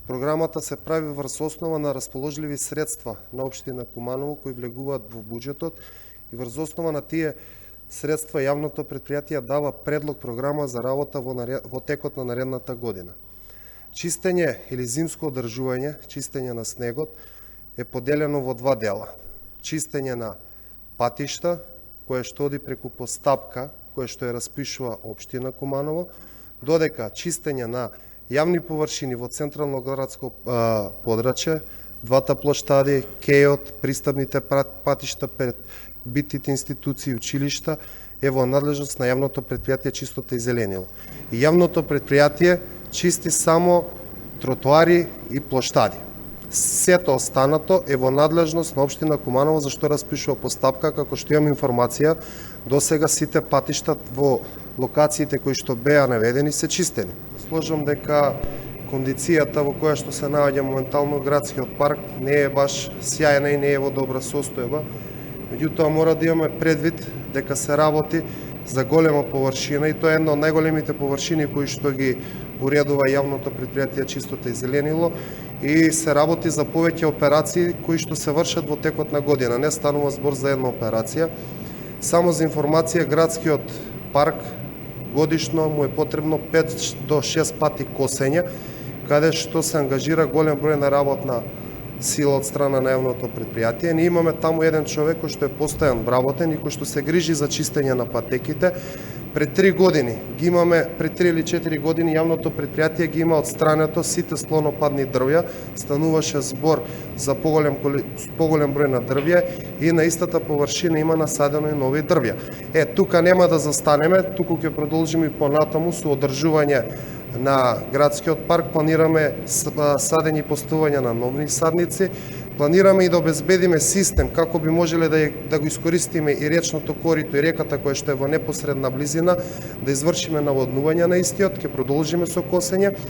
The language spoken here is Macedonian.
Програмата се прави врз основа на расположливи средства на општина Куманово кои влегуваат во буџетот и врз основа на тие средства јавното претпријатие дава предлог програма за работа во текот на наредната година. Чистење или зимско одржување, чистење на снегот е поделено во два дела. Чистење на патишта, кое што оди преку постапка, кое што ја распишува општина Куманово, додека чистење на јавни површини во централно градско подрачје, двата плоштади, кејот, пристапните патишта пред битните институции и училишта е во надлежност на јавното претпријатие Чистота и зеленило. И јавното претпријатие чисти само тротоари и плоштади. Сето останато е во надлежност на општина Куманово, за што распишува постапка, како што имам информација, досега сите патишта во локациите кои што беа наведени се чистени. Сложам дека кондицијата во која што се наоѓа моментално градскиот парк не е баш сјајна и не е во добра состојба. Меѓутоа мора да имаме предвид дека се работи за голема површина и тоа е една од најголемите површини кои што ги уредува јавното претпријатие Чистота и зеленило и се работи за повеќе операции кои што се вршат во текот на година. Не станува збор за една операција. Само за информација, градскиот парк годишно му е потребно 5 до 6 пати косење, каде што се ангажира голем број на работна сила од страна на јавното претпријатие. Ние имаме таму еден човек кој што е постојан вработен и кој што се грижи за чистење на патеките. Пред 3 години ги имаме, пред 3 или 4 години јавното претпријатие ги има отстрането сите склонопадни дрвја, стануваше збор за поголем број на дрвја и на истата површина има насадено и нови дрвја. Тука нема да застанеме, туку ќе продолжиме и понатаму со одржување на градскиот парк. Планираме садење и поставување на нови садници. Планираме и да обезбедиме систем како би можеле да го искористиме и речното корито и реката која што е во непосредна близина, да извршиме наводнување на истиот, ќе продолжиме со косење